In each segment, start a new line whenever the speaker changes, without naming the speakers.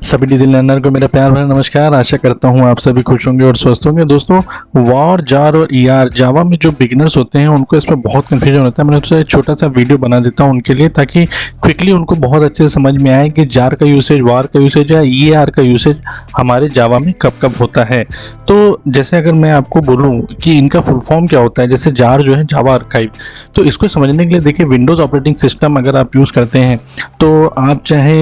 सभी digital learner को मेरा प्यार भरा नमस्कार। आशा करता हूँ आप सभी खुश होंगे और स्वस्थ होंगे। दोस्तों, वॉर, जार और ईआर जावा में जो बिगिनर्स होते हैं उनको इसमें बहुत कन्फ्यूजन होता है। मैंने उससे एक छोटा सा वीडियो बना देता हूँ उनके लिए, ताकि क्विकली उनको बहुत अच्छे से समझ में आए कि जार का यूसेज, वार का यूसेज या ईआर का यूसेज हमारे जावा में कब कब होता है। तो जैसे अगर मैं आपको बोलूँ कि इनका फुल फॉर्म क्या होता है, जैसे जार जो है जावा आर्काइव, तो इसको समझने के लिए देखिए, विंडोज़ ऑपरेटिंग सिस्टम अगर आप यूज़ करते हैं तो आप चाहे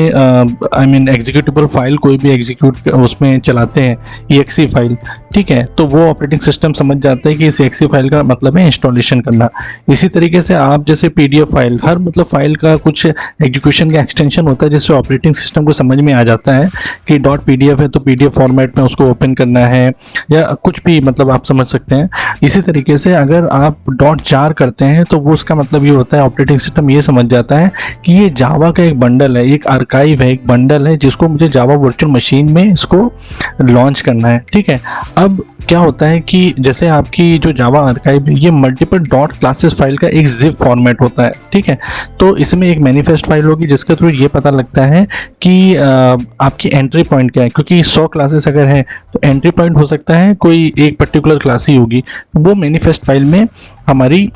एग्जीक्यूटेबल फाइल कोई भी एग्जीक्यूट उसमें चलाते हैं, EXE फाइल, ठीक है, तो वो ऑपरेटिंग सिस्टम समझ जाता है कि इस EXE फाइल का मतलब है इंस्टॉलेशन करना। इसी तरीके से आप जैसे PDF फाइल, हर मतलब फाइल का कुछ एग्जीक्यूशन का एक्सटेंशन होता है, जिससे ऑपरेटिंग सिस्टम को समझ में आ जाता है कि .pdf है तो PDF फॉर्मेट में उसको ओपन करना है, या कुछ भी मतलब आप समझ सकते हैं। इसी तरीके से अगर आप .jar करते हैं तो वो उसका मतलब ये होता है, ऑपरेटिंग सिस्टम ये समझ जाता है कि ये जावा का एक बंडल है, एक आर्काइव है, एक बंडल है, जिसको मुझे जावा वर्चुअल मशीन में इसको लॉन्च करना है। ठीक है, अब क्या होता है कि जैसे आपकी जो जावा आर्काइव है, ये मल्टीपल डॉट क्लासेस फाइल का एक जिप फॉर्मेट होता है। ठीक है, तो इसमें एक मैनिफेस्ट फाइल होगी जिसके थ्रू ये पता लगता है कि आपकी एंट्री पॉइंट क्या है, क्योंकि 100 क्लासेस अगर हैं तो एंट्री पॉइंट हो सकता है कोई एक पर्टिकुलर क्लास ही होगी। वो मैनिफेस्ट फाइल में हमारी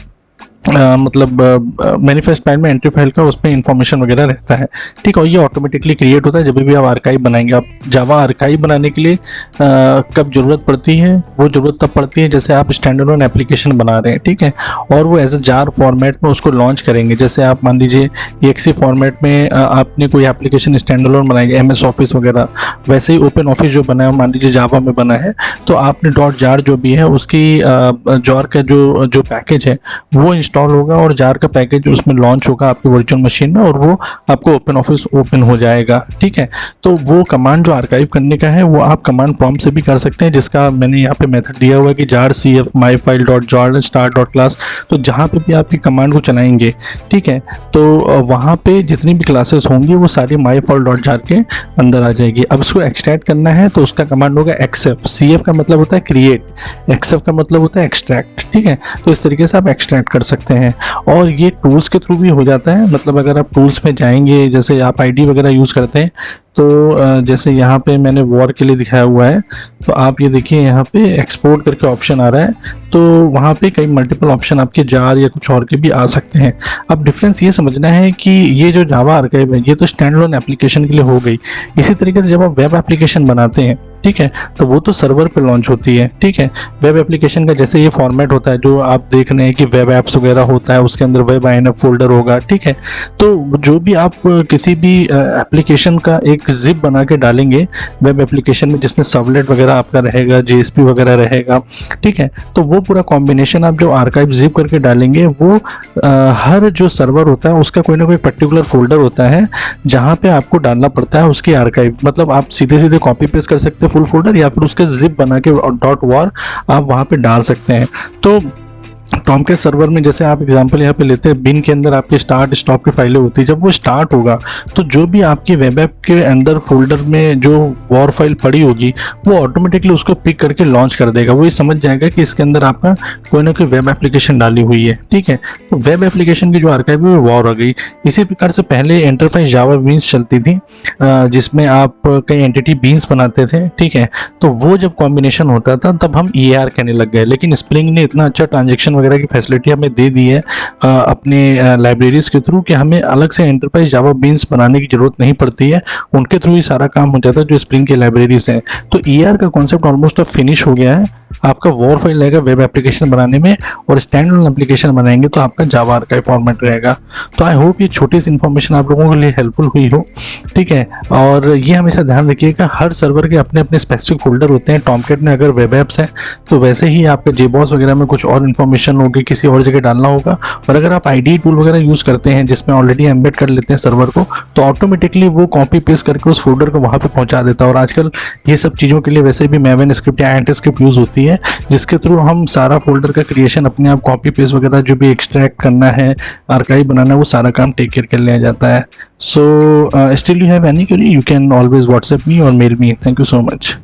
मैनिफेस्ट फाइल में एंट्री फाइल का उसमें इंफॉर्मेशन वगैरह रहता है। ठीक है, और ये ऑटोमेटिकली क्रिएट होता है जब भी आप आर्काइव बनाएंगे। आप जावा आर्काइव बनाने के लिए कब ज़रूरत पड़ती है, वो ज़रूरत तब पड़ती है जैसे आप स्टैंडअलोन एप्लीकेशन बना रहे हैं, ठीक है, और वो एज ए जार फॉर्मेट में उसको लॉन्च करेंगे। जैसे आप मान लीजिए EXE फॉर्मेट में आपने कोई एप्लीकेशन स्टैंडअलोन बनाएंगे, MS ऑफिस वगैरह, वैसे ही ओपन ऑफिस जो बना है मान लीजिए जावा में बना है, तो आपने .jar जो भी है उसकी जार का जो पैकेज है वो इंस्टॉल होगा और जार का पैकेज उसमें लॉन्च होगा आपकी वर्चुअल मशीन में, और वो आपको ओपन ऑफिस ओपन हो जाएगा। ठीक है, तो वो कमांड जो आर्काइव करने का है वो आप कमांड प्रॉम्प्ट से भी कर सकते हैं, जिसका मैंने यहाँ पे मेथड दिया हुआ है कि jar cf myfile.jar start.class। तो जहाँ पे भी आपकी कमांड को चलाएंगे, ठीक है, तो वहाँ पे जितनी भी क्लासेस होंगी वो सारी myfile.jar के अंदर आ जाएगी। अब उसको एक्सट्रैक्ट करना है तो उसका कमांड होगा xf। cf का मतलब होता है क्रिएट, xf का मतलब होता है एक्सट्रैक्ट। ठीक है, तो इस तरीके से आप एक्सट्रैक्ट कर सकते हैं। और ये टूल्स के थ्रू भी हो जाता है, मतलब अगर आप टूल्स में जाएंगे, जैसे आप ID वगैरह यूज़ करते हैं, तो जैसे यहाँ पे मैंने वॉर के लिए दिखाया हुआ है, तो आप ये देखिए यहाँ पे एक्सपोर्ट करके ऑप्शन आ रहा है, तो वहाँ पे कई मल्टीपल ऑप्शन आपके जार या कुछ और के भी आ सकते हैं। अब डिफरेंस ये समझना है कि ये जो जावा आर्काइव है ये तो स्टैंडअलोन एप्लीकेशन के लिए हो गई। इसी तरीके से जब आप वेब एप्लीकेशन बनाते हैं, ठीक है, तो वो तो सर्वर पे लॉन्च होती है। ठीक है, वेब एप्लीकेशन का जैसे ये फॉर्मेट होता है जो आप देख रहे हैं कि वेब एप्स वगैरह होता है, उसके अंदर वेब INF फोल्डर होगा। ठीक है, तो जो भी आप किसी भी एप्लीकेशन का एक जिप बना के डालेंगे वेब एप्लीकेशन में, जिसमें सर्वलेट वगैरह आपका रहेगा, JSP वगैरह रहेगा, ठीक है, तो वो पूरा कॉम्बिनेशन आप जो आर्काइव जिप करके डालेंगे, वो हर जो सर्वर होता है उसका कोई ना कोई पर्टिकुलर फोल्डर होता है जहाँ पे आपको डालना पड़ता है उसकी आर्काइव। मतलब आप सीधे सीधे कॉपी पेस्ट कर सकते हैं फुल फोल्डर, या फिर उसके जिप बना के .war आप वहाँ पे डाल सकते हैं। तो टॉमकैट सर्वर में जैसे आप एग्जांपल यहाँ पे लेते हैं, बिन के अंदर आपके स्टार्ट स्टॉप की फाइलें होती है। जब वो स्टार्ट होगा तो जो भी आपकी वेब ऐप के अंदर फोल्डर में जो वॉर फाइल पड़ी होगी वो ऑटोमेटिकली उसको पिक करके लॉन्च कर देगा। वो ये समझ जाएगा कि इसके अंदर आपका कोई ना कोई वेब एप्लीकेशन डाली हुई है। ठीक है, तो वेब एप्लीकेशन की जो आर्काइव है वो वॉर हो गई। इसी प्रकार से पहले एंटरप्राइज जावा बीन्स चलती थी, जिसमें आप कई एंटिटी बीन्स बनाते थे। ठीक है, तो वो जब कॉम्बिनेशन होता था तब हम EAR कहने लग गए, लेकिन स्प्रिंग ने इतना अच्छा ट्रांजेक्शन वगैरह की फैसिलिटी हमें दे दी है अपने लाइब्रेरीज के थ्रू, कि हमें अलग से एंटरप्राइज जावा बीन्स बनाने की जरूरत नहीं पड़ती है। उनके थ्रू ही सारा काम हो जाता है जो स्प्रिंग के लाइब्रेरीज हैं। तो EAR का कॉन्सेप्ट ऑलमोस्ट अब फिनिश हो गया है। आपका वॉर फाइल रहेगा वेब एप्लीकेशन बनाने में, और स्टैंडअलोन एप्लीकेशन बनाएंगे तो आपका जावा आर्काइव फॉर्मेट रहेगा। तो आई होप ये छोटी सी इन्फॉर्मेशन आप लोगों के लिए हेल्पफुल हुई हो। ठीक है, और ये हमेशा ध्यान रखिएगा हर सर्वर के अपने अपने स्पेसिफिक फोल्डर होते हैं। टॉमकैट में अगर वेब एप्स है तो वैसे ही आपके JBoss वगैरह में कुछ और इन्फॉर्मेशन होगी, किसी और जगह डालना होगा। और अगर आप IDE टूल वगैरह यूज़ करते हैं जिसमें ऑलरेडी एम्बेड कर लेते हैं सर्वर को, तो ऑटोमेटिकली वो कॉपी पेस्ट करके उस फोल्डर को वहाँ पे पहुँचा देता है। और आजकल ये सब चीज़ों के लिए वैसे भी मैवन स्क्रिप्ट या एंट स्क्रिप्ट यूज़ होती है, जिसके थ्रू हम सारा फोल्डर का क्रिएशन अपने आप कॉपी पेस्ट वगैरह जो भी एक्सट्रैक्ट करना है, आर्काइव बनाना है, वो सारा काम टेक केयर कर लिया जाता है। So still you have any query, you can always WhatsApp me और mail me. Thank you so much.